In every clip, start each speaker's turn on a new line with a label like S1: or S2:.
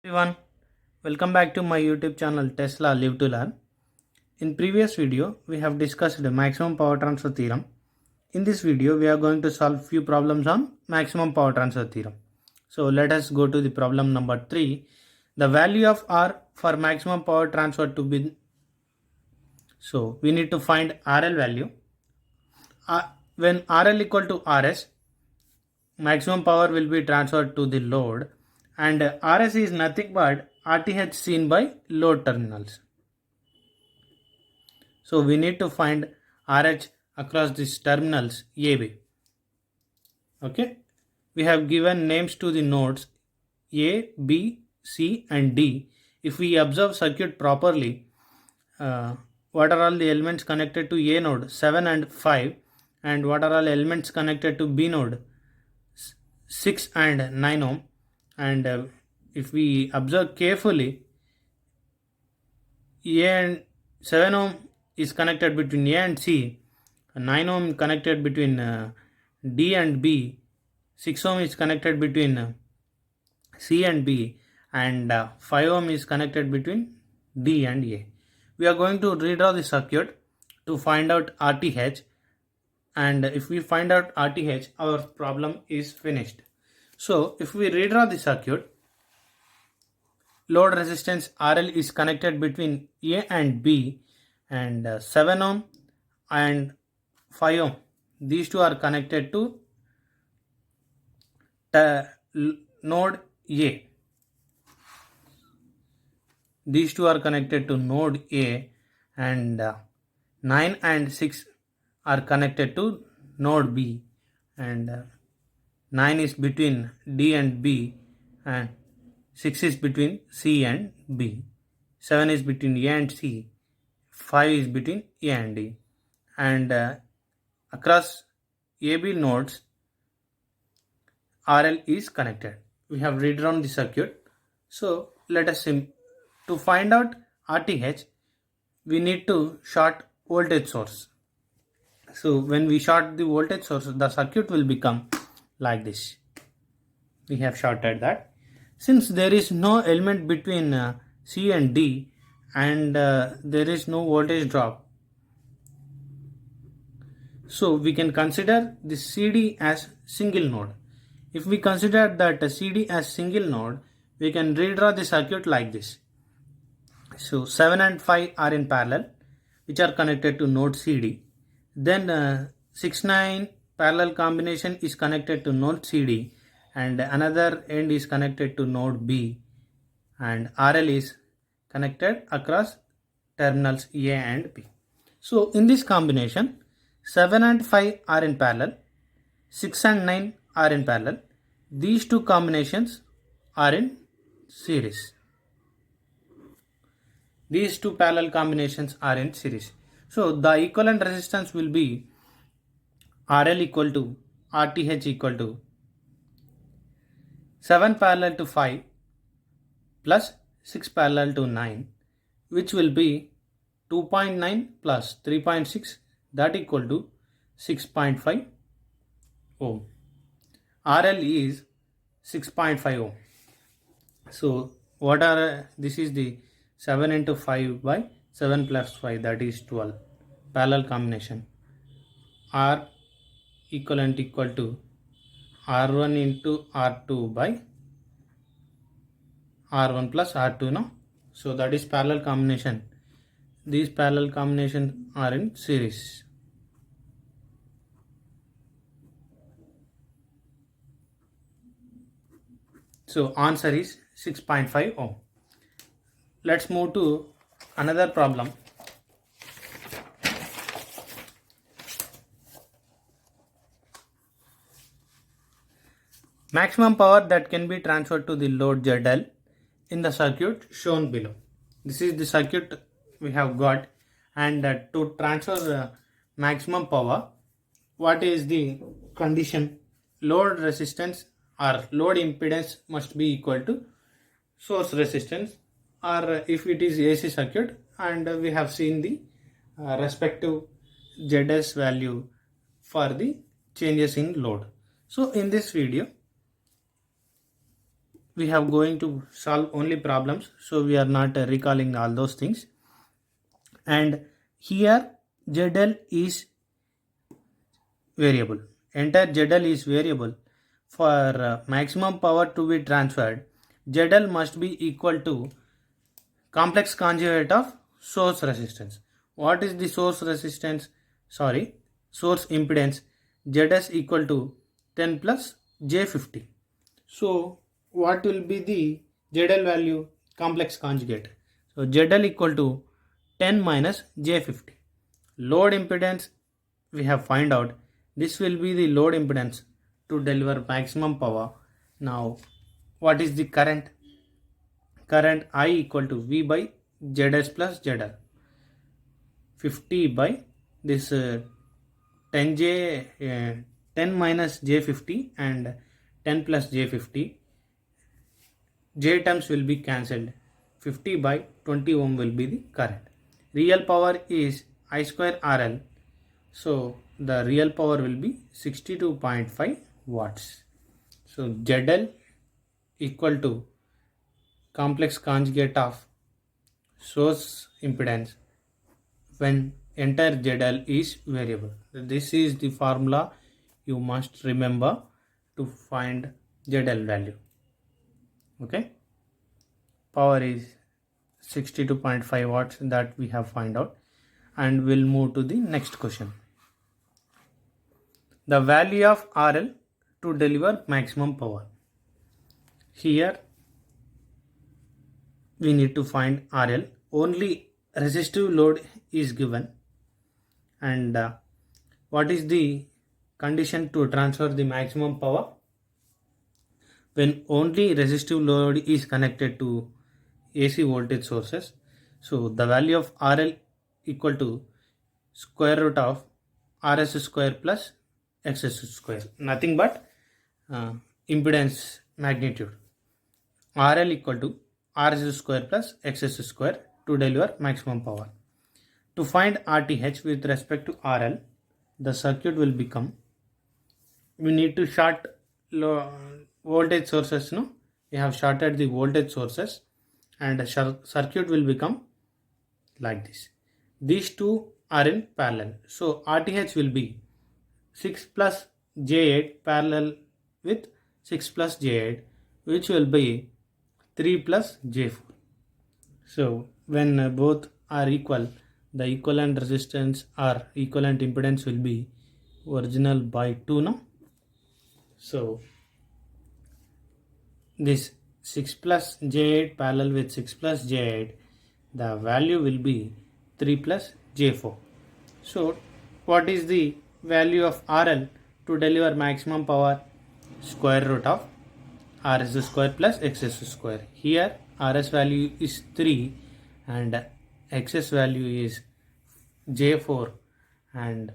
S1: Everyone, welcome back to my YouTube channel Tesla Live to Learn. In previous video, we have discussed the maximum power transfer theorem. In this video, we are going to solve few problems on maximum power transfer theorem. So let us go to the problem number 3. The value of R for maximum power transfer to be. So we need to find RL value. When RL equal to RS, maximum power will be transferred to the load, and RS is nothing but RTH seen by load terminals. So we need to find RH across these terminals AB. Okay, we have given names to the nodes A, B, C and D. If we observe circuit properly, what are all the elements connected to A node? 7 and 5. And what are all elements connected to B node? 6 and 9 ohm. And if we observe carefully, A and 7 ohm is connected between A and C, 9 ohm connected between D and B, 6 ohm is connected between C and B, and 5 ohm is connected between D and A. We are going to redraw the circuit to find out RTH, and if we find out RTH, our problem is finished. So if we redraw the circuit, load resistance RL is connected between A and B, and 7 ohm and 5 ohm, these two are connected to node A. These two are connected to node A, and 9 and 6 are connected to node B, and 9 is between D and B, and 6 is between C and B, 7 is between A and C, 5 is between A and D, and across AB nodes RL is connected. We have redrawn the circuit. So let us to find out RTH, we need to short voltage source. So when we short the voltage source, the circuit will become like this. We have shorted that. Since there is no element between C and D, and there is no voltage drop, so we can consider the CD as single node. If we consider that CD as single node, we can redraw the circuit like this. So 7 and 5 are in parallel, which are connected to node CD. Then 6, 9 parallel combination is connected to node CD, and another end is connected to node B, and RL is connected across terminals A and B. So in this combination, 7 and 5 are in parallel, 6 and 9 are in parallel. These two combinations are in series. These two parallel combinations are in series. So the equivalent resistance will be RL equal to RTH equal to 7 parallel to 5 plus 6 parallel to 9, which will be 2.9 plus 3.6, that equal to 6.5 ohm. RL is 6.5 ohm. So what are this is the 7 into 5 by 7 plus 5, that is 12. Parallel combination. R equivalent equal to R1 into R2 by R1 plus R2 now. So that is parallel combination. These parallel combinations are in series. So answer is 6.5 ohm. Let's move to another problem. Maximum power that can be transferred to the load ZL in the circuit shown below. This is the circuit we have got, and to transfer maximum power, what is the condition? Load resistance or load impedance must be equal to source resistance, or if it is AC circuit, and we have seen the respective ZS value for the changes in load. So in this video, we have going to solve only problems, so we are not recalling all those things. And here ZL is variable. Entire ZL is variable. For maximum power to be transferred, ZL must be equal to complex conjugate of source resistance. What is the source resistance? Source impedance. ZS equal to 10 plus J50. So what will be the ZL value? Complex conjugate. So ZL equal to 10 minus J50. Load impedance we have find out. This will be the load impedance to deliver maximum power. Now what is the current? Current I equal to V by ZS plus ZL. 50 by this 10 minus J50 and 10 plus J50. J terms will be cancelled. 50 by 20 ohm will be the current. Real power is I square RL. So the real power will be 62.5 watts. So ZL equal to complex conjugate of source impedance when entire ZL is variable. This is the formula you must remember to find ZL value. Okay, power is 62.5 watts that we have find out, and we'll move to the next question. The value of RL to deliver maximum power. Here we need to find RL. Only resistive load is given, and what is the condition to transfer the maximum power? When only resistive load is connected to AC voltage sources. So the value of RL equal to square root of RS square plus XS square, nothing but impedance magnitude. RL equal to RS square plus XS square to deliver maximum power. To find RTH with respect to RL, the circuit will become, we need to short voltage sources. No, we have shorted the voltage sources, and the circuit will become like this. These two are in parallel, so RTH will be 6 plus J8 parallel with 6 plus J8, which will be 3 plus J4. So when both are equal, the equivalent resistance or equivalent impedance will be original by 2. No, so this 6 plus J8 parallel with 6 plus J8, the value will be 3 plus J4. So what is the value of RL to deliver maximum power? Square root of RS square plus XS square. Here RS value is 3 and XS value is J4, and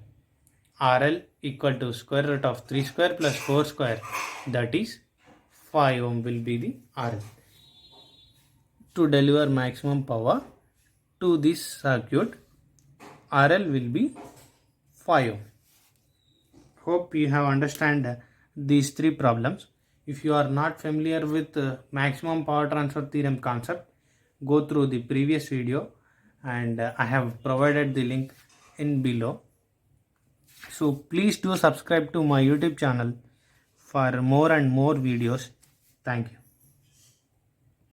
S1: RL equal to square root of 3 square plus 4 square, that is 5 ohm will be the RL to deliver maximum power to this circuit. RL will be 5 ohm. Hope you have understand these three problems. If you are not familiar with maximum power transfer theorem concept, go through the previous video, and I have provided the link in below. So please do subscribe to my YouTube channel for more and more videos. Thank you.